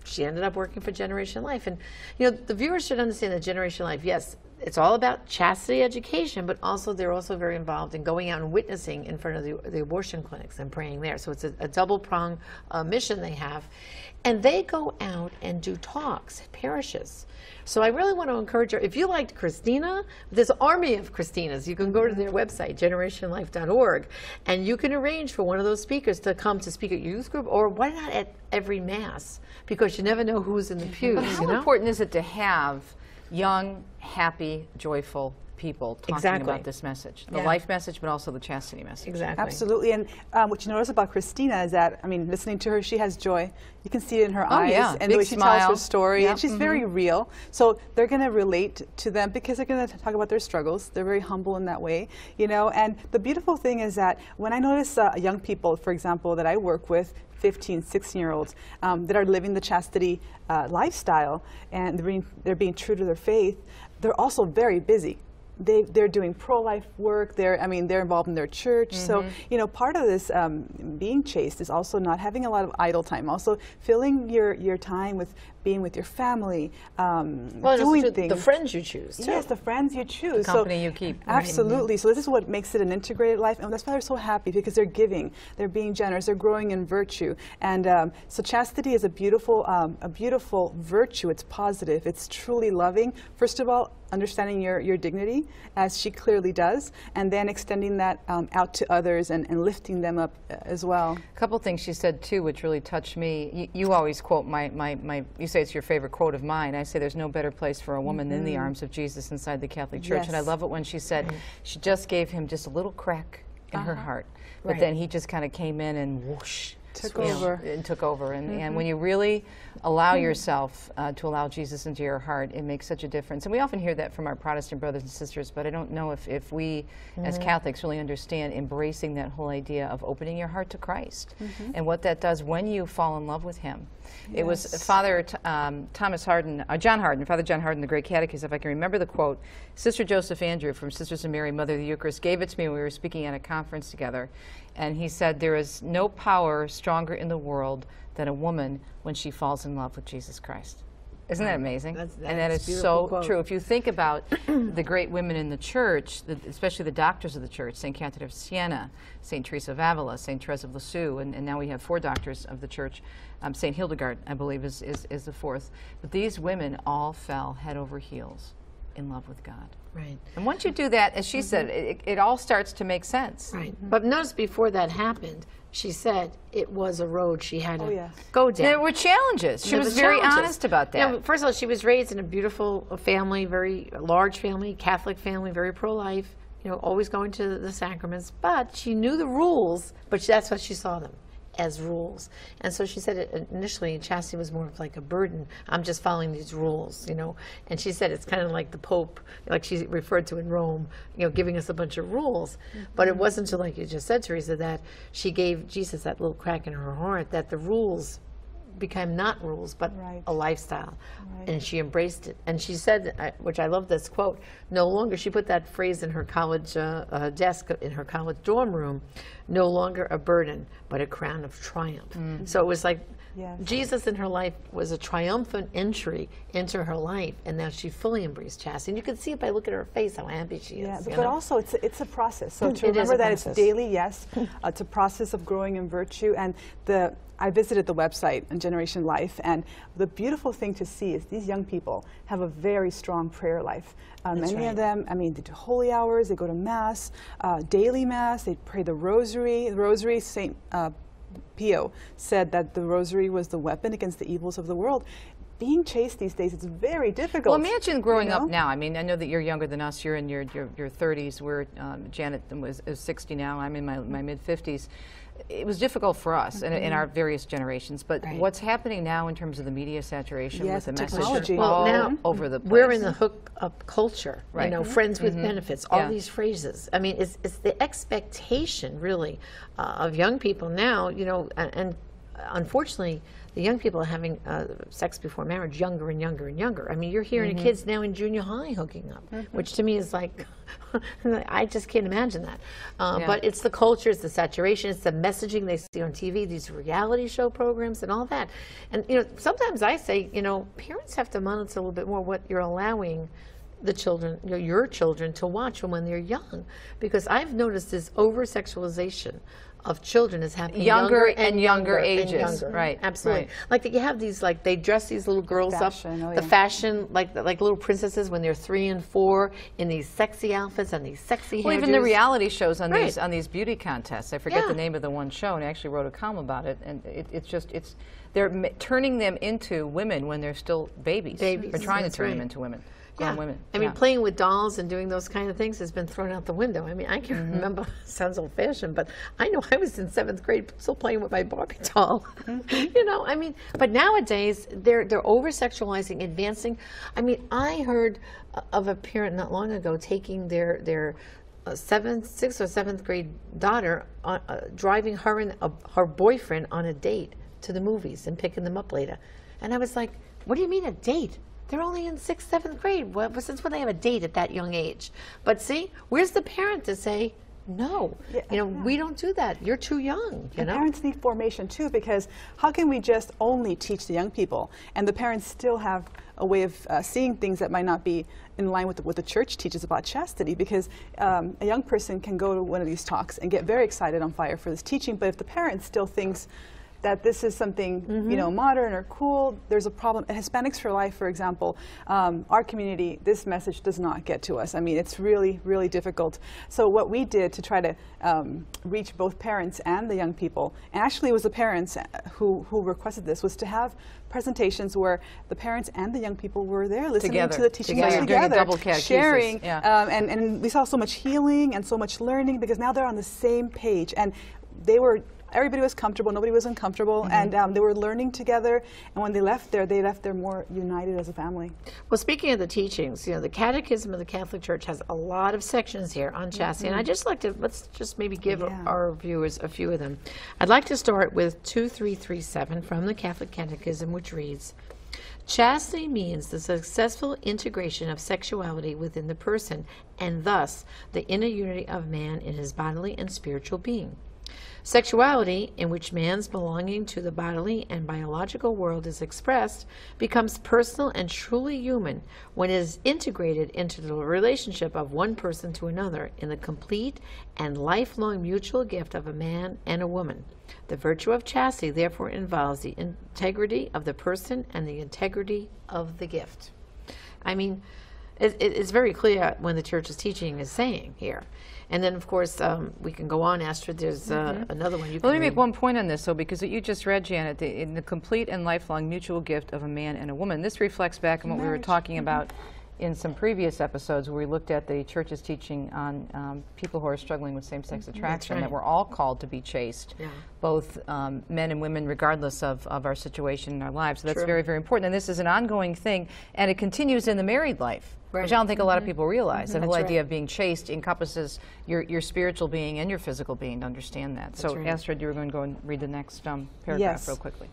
she ended up working for Generation Life. And, the viewers should understand that Generation Life, yes, it's all about chastity education, but also they're also very involved in going out and witnessing in front of the abortion clinics and praying there. So it's a double-pronged mission they have. And they go out and do talks at parishes. So I really want to encourage her, if you liked Christina, there's an army of Christinas. You can go to their website, generationlife.org, and you can arrange for one of those speakers to come to speak at your youth group, or why not at every Mass? Because you never know who's in the pews. But how important is it to have young, happy, joyful people talking about this message, the life message, but also the chastity message? Exactly. Absolutely. And what you notice about Christina is that, listening to her, she has joy. You can see it in her eyes and the way she tells her story. And she's very real. So they're going to relate to them because they're going to talk about their struggles. They're very humble in that way, And the beautiful thing is that when I notice young people, for example, that I work with, 15, 16-year-olds that are living the chastity lifestyle, and they're being true to their faith, they're also very busy. they're doing pro-life work. They're involved in their church. So, you know, part of this being chaste is also not having a lot of idle time. Also filling your time with being with your family, doing things. The friends you choose, too. Yes, the friends you choose. The company you keep. Absolutely. So this is what makes it an integrated life, and that's why they're so happy, because they're giving, they're being generous, they're growing in virtue. And so chastity is a beautiful virtue. It's positive. It's truly loving. First of all, understanding your dignity, as she clearly does, and then extending that out to others and lifting them up as well. A couple things she said too, which really touched me. You always quote you say it's your favorite quote of mine. I say there's no better place for a woman than the arms of Jesus inside the Catholic Church. Yes. And I love it when she said she just gave him just a little crack in her heart, but then he just kind of came in and whoosh. Took over. And when you really allow yourself to allow Jesus into your heart, it makes such a difference. And we often hear that from our Protestant brothers and sisters, but I don't know if we as Catholics really understand embracing that whole idea of opening your heart to Christ and what that does when you fall in love with him. It was Father John Hardon, the Great Catechist, if I can remember the quote. Sister Joseph Andrew from Sisters of Mary, Mother of the Eucharist, gave it to me when we were speaking at a conference together. And he said, there is no power stronger in the world than a woman when she falls in love with Jesus Christ. Isn't that amazing? And that is so true. If you think about the great women in the church, especially the doctors of the church, St. Catherine of Siena, St. Teresa of Avila, St. Therese of Lisieux, and now we have 4 doctors of the church. St. Hildegard, I believe, is the 4th. But these women all fell head over heels in love with God. Right. And once you do that, as she said, it all starts to make sense. Right. But notice before that happened, she said it was a road she had to go down. There were challenges. She was very honest about that. You know, first of all, she was raised in a beautiful family, very large family, Catholic family, very pro-life, you know, always going to the sacraments. But she knew the rules, but that's what she saw them, as rules. And so she said initially chastity was more of like a burden. I'm just following these rules, you know. And she said it's kind of like the Pope, like she referred to in Rome, you know, giving us a bunch of rules. But it wasn't until, like you just said, Teresa, that she gave Jesus that little crack in her heart that the rules became not rules, but a lifestyle. And she embraced it. And she said, which I love this quote, no longer, she put that phrase in her college desk, in her college dorm room, no longer a burden, but a crown of triumph. So it was like, Jesus in her life was a triumphant entry into her life, and now she fully embraced chastity. And you can see it by looking at her face how happy she is. But also it's a process. So to remember that it's daily, yes, it's a process of growing in virtue. And I visited the website on Generation Life, and the beautiful thing to see is these young people have a very strong prayer life. Many of them, I mean, they do holy hours, they go to Mass, daily Mass, they pray the Rosary. The Rosary, St. Pio said that the Rosary was the weapon against the evils of the world. Being chaste these days, it's very difficult. Well, imagine growing up now. I mean, I know that you're younger than us. You're in your 30s. Where Janet is 60 now. I'm in my mid-50s. It was difficult for us in our various generations, but what's happening now in terms of the media saturation with the message all over the place. We're in the hook-up culture, you know, friends with benefits, all these phrases. I mean, it's the expectation, really, of young people now, you know, and unfortunately, the young people are having sex before marriage younger and younger and younger. I mean, you're hearing kids now in junior high hooking up, which to me is like, I just can't imagine that. But it's the culture, it's the saturation, it's the messaging they see on TV, these reality show programs and all that. And, you know, sometimes I say, you know, parents have to monitor a little bit more what you're allowing the children, your children, to watch when they're young. Because I've noticed this over-sexualization of children is happening younger and younger ages. Right, absolutely. Like you have these, like they dress these little girls up, the fashion, like little princesses when they're 3 and 4 in these sexy outfits and these sexy hairdos. Well, even the reality shows on these beauty contests. I forget the name of the one show, and I actually wrote a column about it. And they're turning them into women when they're still babies. They're trying to turn them into women. Women. I mean, playing with dolls and doing those kind of things has been thrown out the window. I mean, I can remember, sounds old-fashioned, but I know I was in 7th grade still playing with my Barbie doll. You know, I mean, but nowadays they're over-sexualizing, advancing. I mean, I heard of a parent not long ago taking their 6th or 7th grade daughter driving her and her boyfriend on a date to the movies and picking them up later. And I was like, what do you mean a date? They're only in 6th, 7th grade. Well, since when they have a date at that young age? But see, where's the parent to say, no, we don't do that. You're too young. And parents need formation too, because how can we just only teach the young people and the parents still have a way of seeing things that might not be in line with what the church teaches about chastity? Because a young person can go to one of these talks and get very excited, on fire for this teaching, but if the parent still thinks that this is something modern or cool, there's a problem. At Hispanics for Life, for example, our community, this message does not get to us. I mean, it's really, really difficult. So what we did to try to reach both parents and the young people, and actually it was the parents who requested this, was to have presentations where the parents and the young people were there listening to the teachings together, sharing, and we saw so much healing and so much learning, because now they're on the same page, and everybody was comfortable, nobody was uncomfortable, and they were learning together, and when they left there more united as a family. Well, speaking of the teachings, the Catechism of the Catholic Church has a lot of sections here on chastity, and I'd just like to, let's just maybe give our viewers a few of them. I'd like to start with 2337 from the Catholic Catechism, which reads, chastity means the successful integration of sexuality within the person, and thus the inner unity of man in his bodily and spiritual being. Sexuality, in which man's belonging to the bodily and biological world is expressed, becomes personal and truly human when it is integrated into the relationship of one person to another in the complete and lifelong mutual gift of a man and a woman. The virtue of chastity therefore involves the integrity of the person and the integrity of the gift. I mean, it's very clear when the Church's teaching is saying here. And then, of course, we can go on, Astrid. There's another one you can Let me make one point on this, though, because what you just read, Janet, in the complete and lifelong mutual gift of a man and a woman, this reflects back on what we were talking about in some previous episodes where we looked at the Church's teaching on people who are struggling with same-sex attraction, that we're all called to be chaste, both men and women, regardless of our situation in our lives. So that's very, very important. And this is an ongoing thing, and it continues in the married life. Which I don't think a lot of people realize. The whole idea of being chaste encompasses your spiritual being and your physical being, to understand that. So, Astrid, you were going to go and read the next paragraph real quickly.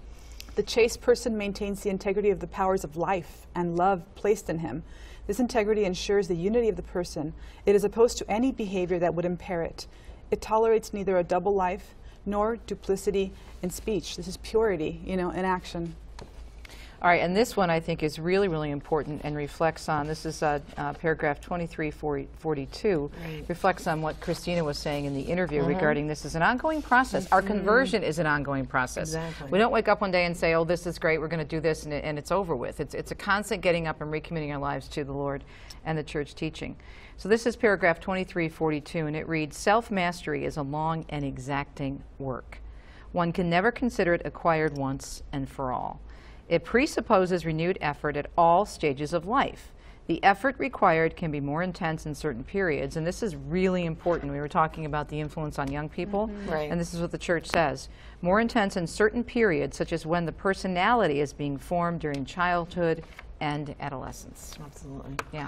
The chaste person maintains the integrity of the powers of life and love placed in him. This integrity ensures the unity of the person. It is opposed to any behavior that would impair it. It tolerates neither a double life nor duplicity in speech. This is purity, in action. All right, and this one I think is really, really important and reflects on, this is paragraph 2342, reflects on what Christina was saying in the interview regarding this is an ongoing process. Our conversion is an ongoing process. Exactly. We don't wake up one day and say, oh, this is great, we're going to do this, and it's over with. It's a constant getting up and recommitting our lives to the Lord and the Church teaching. So this is paragraph 2342, and it reads, self-mastery is a long and exacting work. One can never consider it acquired once and for all. It presupposes renewed effort at all stages of life. The effort required can be more intense in certain periods, and this is really important. We were talking about the influence on young people, and this is what the Church says. More intense in certain periods, such as when the personality is being formed during childhood and adolescence. Absolutely. Yeah.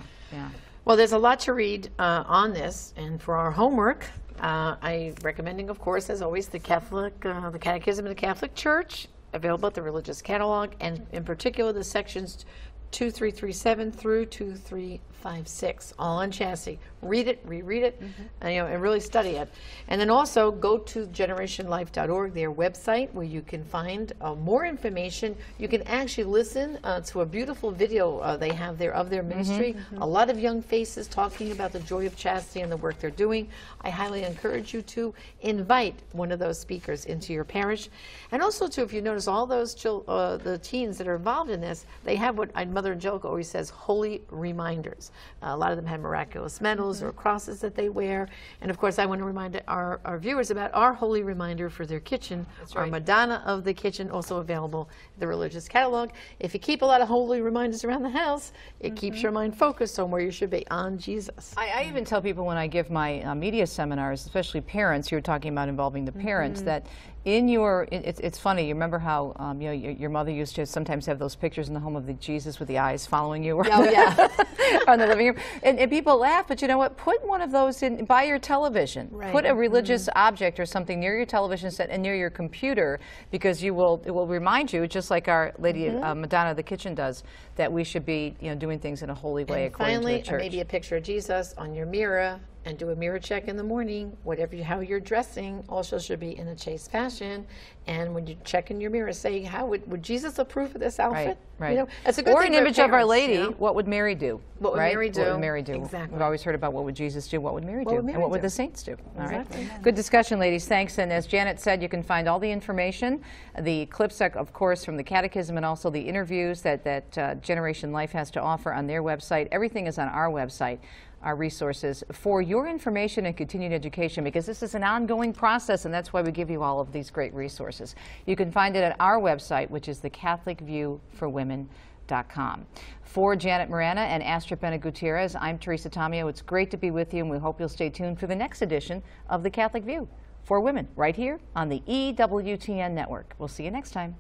Well, there's a lot to read on this, and for our homework, I'm recommending, of course, as always, the Catechism of the Catholic Church, available at the Religious Catalog, and in particular the sections 2337 through 2356, all on chastity. Read it, reread it, and really study it. And then also go to generationlife.org, their website, where you can find more information. You can actually listen to a beautiful video they have there of their ministry. A lot of young faces talking about the joy of chastity and the work they're doing. I highly encourage you to invite one of those speakers into your parish. And also, too, if you notice, all those the teens that are involved in this, they have what Mother Angelica always says, holy reminders. A lot of them have miraculous medals or crosses that they wear. And of course, I want to remind our viewers about our holy reminder for their kitchen, our Madonna of the Kitchen, also available in the Religious Catalog. If you keep a lot of holy reminders around the house, it keeps your mind focused on where you should be, on Jesus. I even tell people when I give my media seminars, especially parents, you're talking about involving the parents, that In your, it's funny. You remember how you know your mother used to sometimes have those pictures in the home of the Jesus with the eyes following you around, around the living room, and people laugh. But you know what? Put one of those in by your television. Right. Put a religious object or something near your television set and near your computer, because it will remind you, just like our lady Madonna of the Kitchen does, that we should be doing things in a holy way according to the church. Maybe a picture of Jesus on your mirror. And do a mirror check in the morning. How you're dressing also should be in a chaste fashion. And when you check in your mirror, say, how would Jesus approve of this outfit? Right. That's a good or thing an image of Our Lady. You know? What would Mary do? What would Mary do? What would Mary do? Exactly. We've always heard about what would Jesus do. What would Mary do? And what would the saints do? All right. Good discussion, ladies. Thanks. And as Janet said, you can find all the information, the clips, of course, from the Catechism, and also the interviews that Generation Life has to offer on their website. Everything is on our website. Our resources for your information and continued education, because this is an ongoing process, and that's why we give you all of these great resources. You can find it at our website, which is thecatholicviewforwomen.com. For Janet Marana and Astrid Bene-Gutierrez, I'm Teresa Tomeo. It's great to be with you, and we hope you'll stay tuned for the next edition of The Catholic View for Women, right here on the EWTN network. We'll see you next time.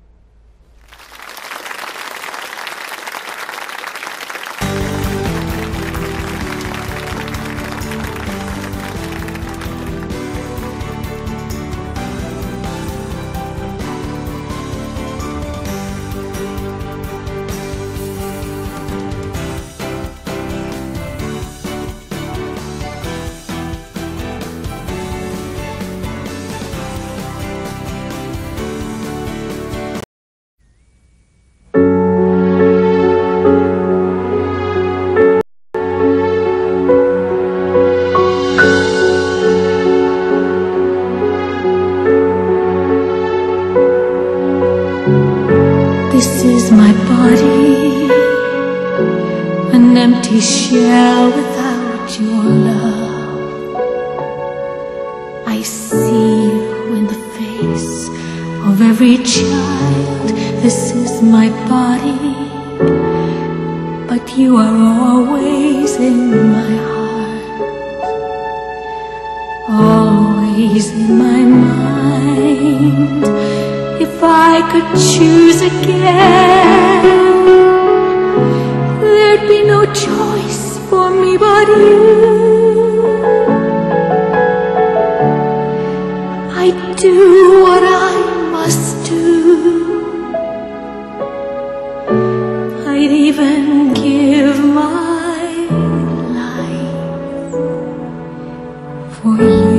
Shell without your love. I see you in the face of every child. This is my body, but you are always in my heart, always in my mind. If I could choose again, there'd be no choice for me but you. I'd do what I must do. I'd even give my life for you.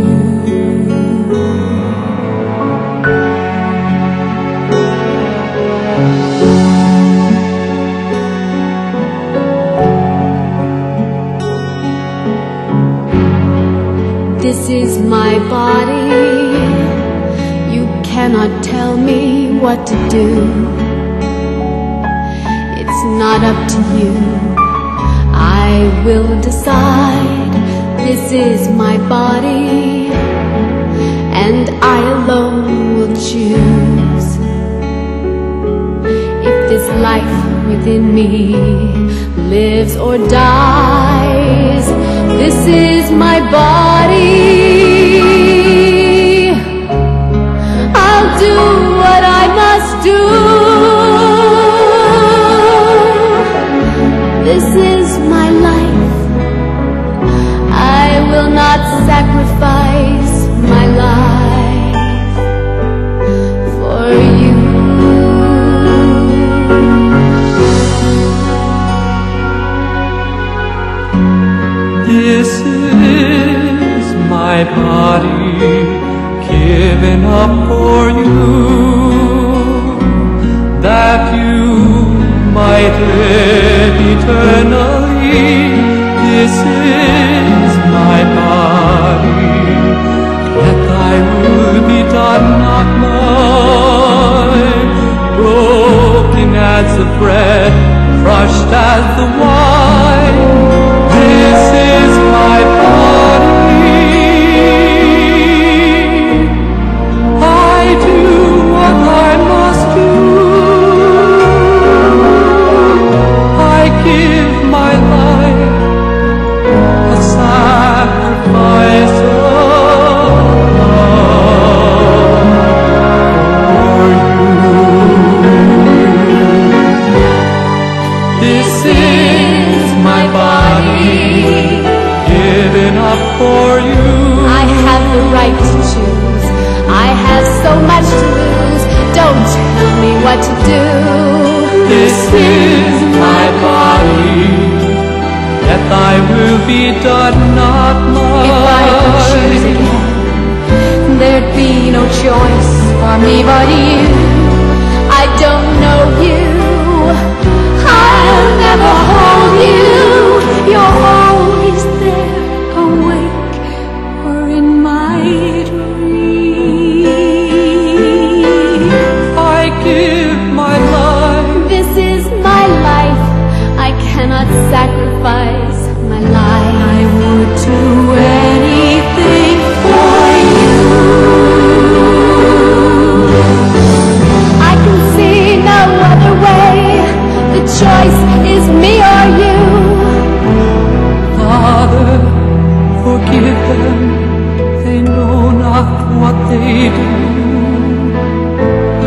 This is my body. You cannot tell me what to do. It's not up to you. I will decide. This is my body, and I alone will choose. If this life within me lives or dies, this is my body. I'll do what I must do. This is my life. I will not sacrifice my life for you. This is my body given up for you, that you might live eternally. This is my body, yet thy will be done, not mine. Broken as the bread, crushed as the wine. This is my body. I do what I must do. I give my life a sacrifice. what to do. This is my body, that thy will be done, not mine. If I could choose again, there'd be no choice for me but you. I don't know you, I'll never hold you. You're always there, awake or in my dream. I give my life. This is my life, I cannot sacrifice my life. I would do anything for you. I can see no other way. The choice is me or you. Father, forgive them, they know not what they do.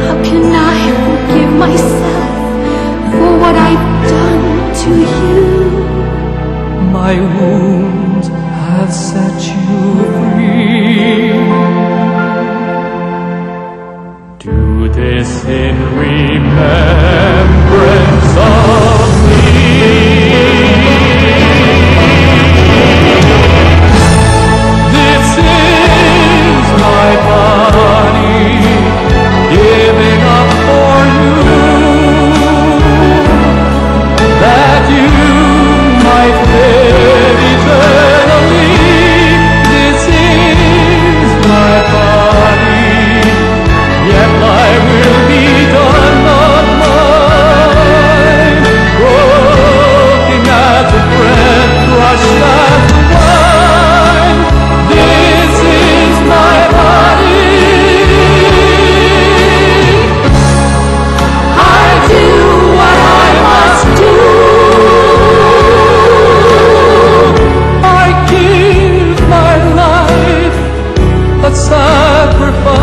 How can I forgive myself for what I've done to you? My wounds have set you free. Do this in remembrance of me. This is my body, giving up for you, that you might live eternally. This is my body, yet thy will be done, not mine. Broken as a bread, crushed as the wine. This is my body. I do what I must do. I give my life a sacrifice.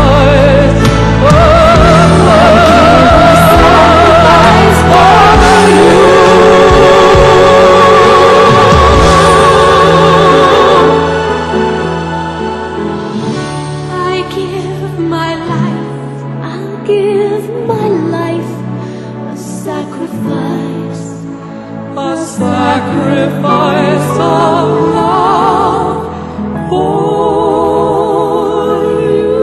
I give my life, I'll give my life a sacrifice. A sacrifice of love for you.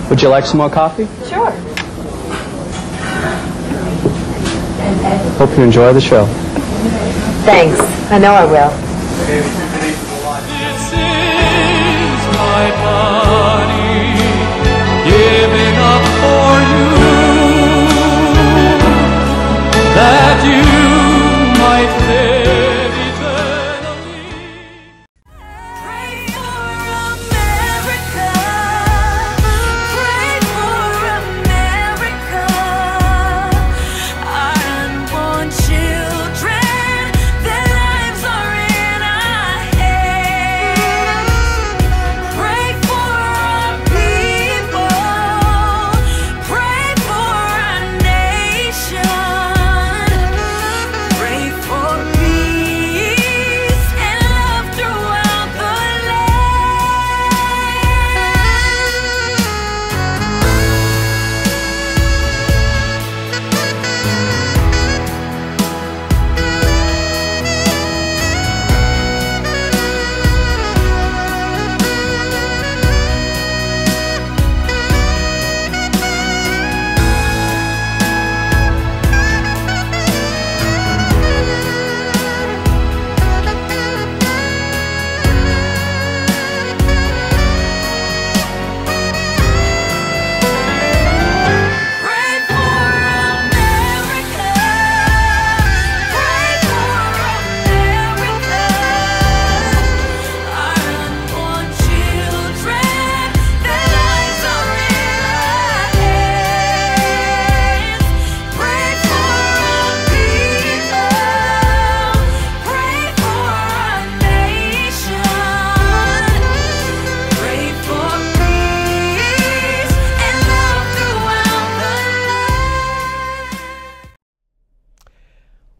Would you like some more coffee? Sure. Hope you enjoy the show. Thanks. I know I will. This is my body, giving up for you, that you might live eternally. Pray for America. Pray for America. Our unborn children, their lives are in our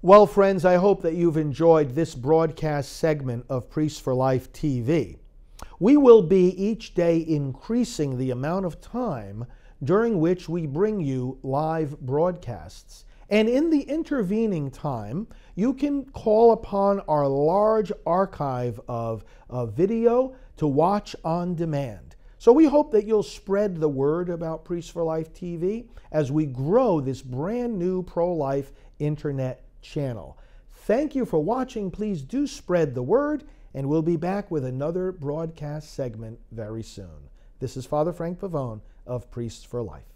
Well, friends, I hope that you've enjoyed this broadcast segment of Priests for Life TV. We will be each day increasing the amount of time during which we bring you live broadcasts. And in the intervening time, you can call upon our large archive of video to watch on demand. So we hope that you'll spread the word about Priests for Life TV as we grow this brand new pro-life internet channel. Thank you for watching. Please do spread the word, and we'll be back with another broadcast segment very soon. This is Father Frank Pavone of Priests for Life.